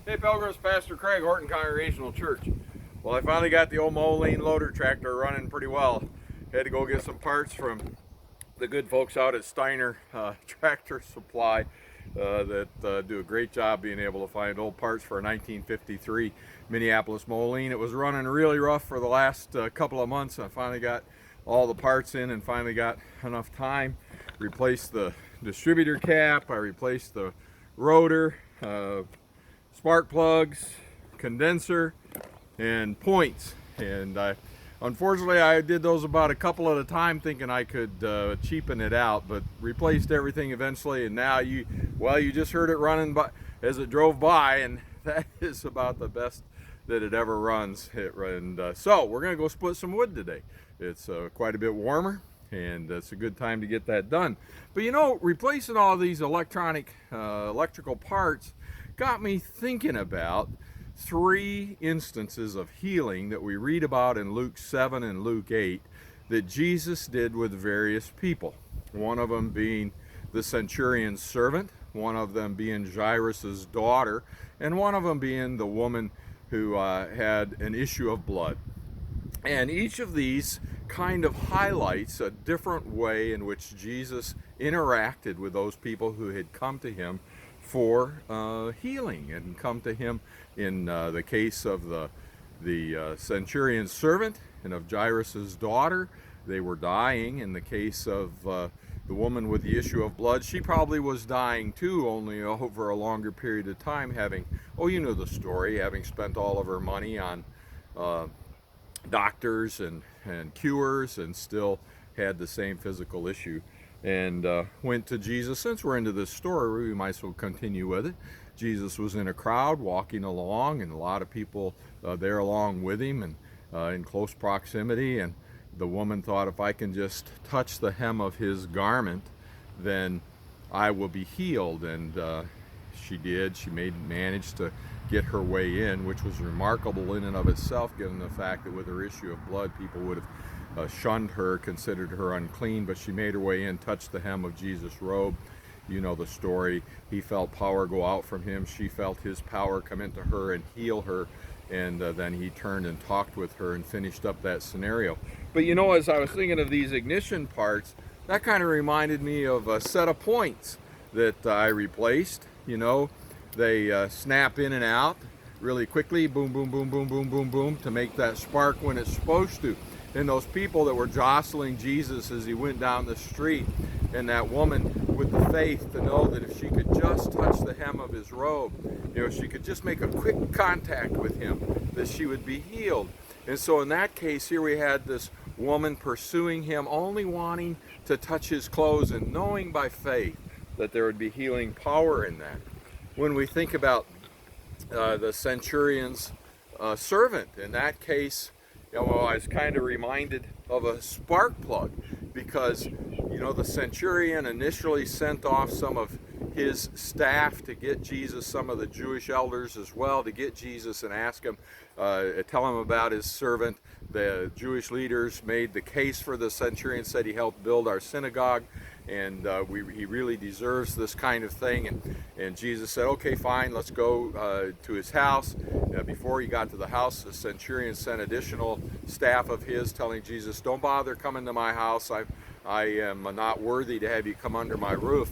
Hey Pilgrims, Pastor Craig, Horton Congregational Church. Well, I finally got the old Moline loader tractor running pretty well. Had to go get some parts from the good folks out at Steiner Tractor Supply that do a great job being able to find old parts for a 1953 Minneapolis Moline. It was running really rough for the last couple of months. I finally got all the parts in and finally got enough time. Replaced the distributor cap, I replaced the rotor, spark plugs, condenser, and points. And unfortunately I did those about a couple at a time thinking I could cheapen it out, but replaced everything eventually. And now you just heard it running by as it drove by, and that is about the best that it ever runs. So we're gonna go split some wood today. It's quite a bit warmer, and it's a good time to get that done. But you know, replacing all these electrical parts got me thinking about three instances of healing that we read about in Luke 7 and Luke 8 that Jesus did with various people. One of them being the centurion's servant, one of them being Jairus' daughter, and one of them being the woman who had an issue of blood. And each of these kind of highlights a different way in which Jesus interacted with those people who had come to him for healing, and come to him in the case of the centurion's servant and of Jairus' daughter. They were dying. In the case of the woman with the issue of blood, she probably was dying too, only over a longer period of time, having, oh, you know the story, having spent all of her money on doctors and cures, and still had the same physical issue. And went to Jesus. Since we're into this story, we might as well continue with it. Jesus was in a crowd walking along, and a lot of people there along with him, and in close proximity. And the woman thought, if I can just touch the hem of his garment, then I will be healed. And she did. She managed to get her way in, which was remarkable in and of itself, given the fact that with her issue of blood, people would have shunned her, considered her unclean. But she made her way in, touched the hem of Jesus' robe. You know the story. He felt power go out from him. She felt his power come into her and heal her. And then he turned and talked with her and finished up that scenario. But you know, as I was thinking of these ignition parts, that kind of reminded me of a set of points that I replaced. You know, they snap in and out really quickly, boom, boom, boom, boom, boom, boom, boom, to make that spark when it's supposed to. And those people that were jostling Jesus as he went down the street, and that woman with the faith to know that if she could just touch the hem of his robe, you know, she could just make a quick contact with him, that she would be healed. And so in that case, here we had this woman pursuing him, only wanting to touch his clothes, and knowing by faith that there would be healing power in that. When we think about the centurion's servant, in that case, you know, I was kind of reminded of a spark plug, because, you know, the centurion initially sent off some of his staff to get Jesus, some of the Jewish elders as well, to get Jesus and ask him, tell him about his servant. The Jewish leaders made the case for the centurion, said he helped build our synagogue, and he really deserves this kind of thing. And Jesus said, okay, fine, let's go to his house. Before he got to the house, the centurion sent additional staff of his, telling Jesus, don't bother coming to my house. I am not worthy to have you come under my roof.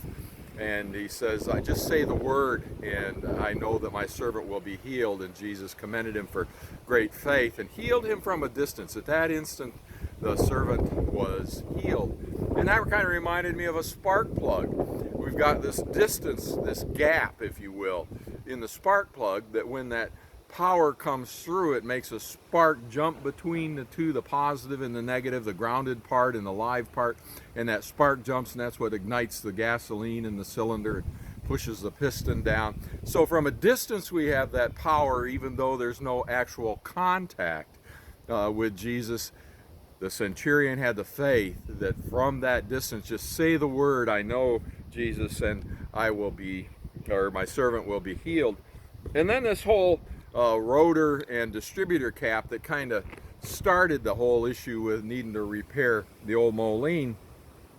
And he says, I just say the word, and I know that my servant will be healed. And Jesus commended him for great faith and healed him from a distance. At that instant, the servant was healed. And that kind of reminded me of a spark plug. We've got this distance, this gap, if you will, in the spark plug, that when that power comes through, it makes a spark jump between the two, the positive and the negative, the grounded part and the live part, and that spark jumps, and that's what ignites the gasoline in the cylinder and pushes the piston down. So from a distance we have that power, even though there's no actual contact with Jesus. The centurion had the faith that from that distance, just say the word, I know, Jesus, and I will be, or my servant will be healed. And then this whole rotor and distributor cap that kind of started the whole issue with needing to repair the old Moline,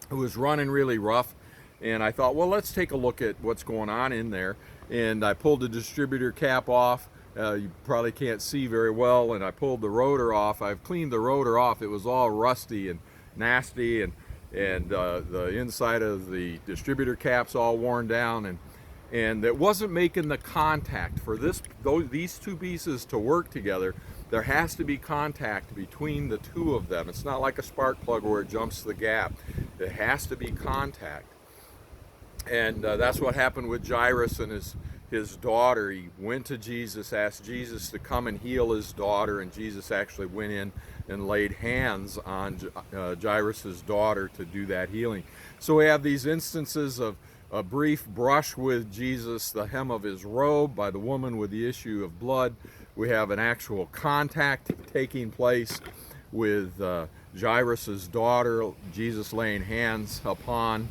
who was running really rough. And I thought, well, let's take a look at what's going on in there. and I pulled the distributor cap off. You probably can't see very well, and I pulled the rotor off. I've cleaned the rotor off. It was all rusty and nasty, and the inside of the distributor cap's all worn down, and it wasn't making the contact. For these two pieces to work together, there has to be contact between the two of them. It's not like a spark plug where it jumps the gap. It has to be contact. And that's what happened with Jairus and his daughter. He went to Jesus, asked Jesus to come and heal his daughter, and Jesus actually went in and laid hands on Jairus' daughter to do that healing. So we have these instances of a brief brush with Jesus, the hem of his robe, by the woman with the issue of blood. We have an actual contact taking place with Jairus' daughter, Jesus laying hands upon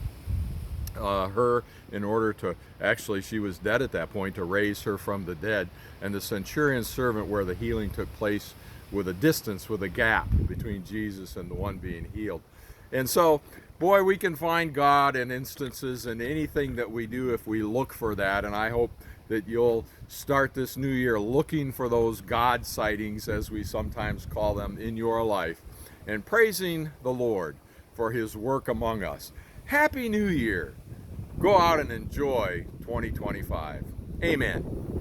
her in order to, actually she was dead at that point, to raise her from the dead, and the centurion's servant, where the healing took place with a distance, with a gap between Jesus and the one being healed. And so, boy, we can find God in instances in anything that we do if we look for that, and I hope that you'll start this new year looking for those God sightings, as we sometimes call them, in your life, and praising the Lord for his work among us. Happy New Year! Go out and enjoy 2025. Amen.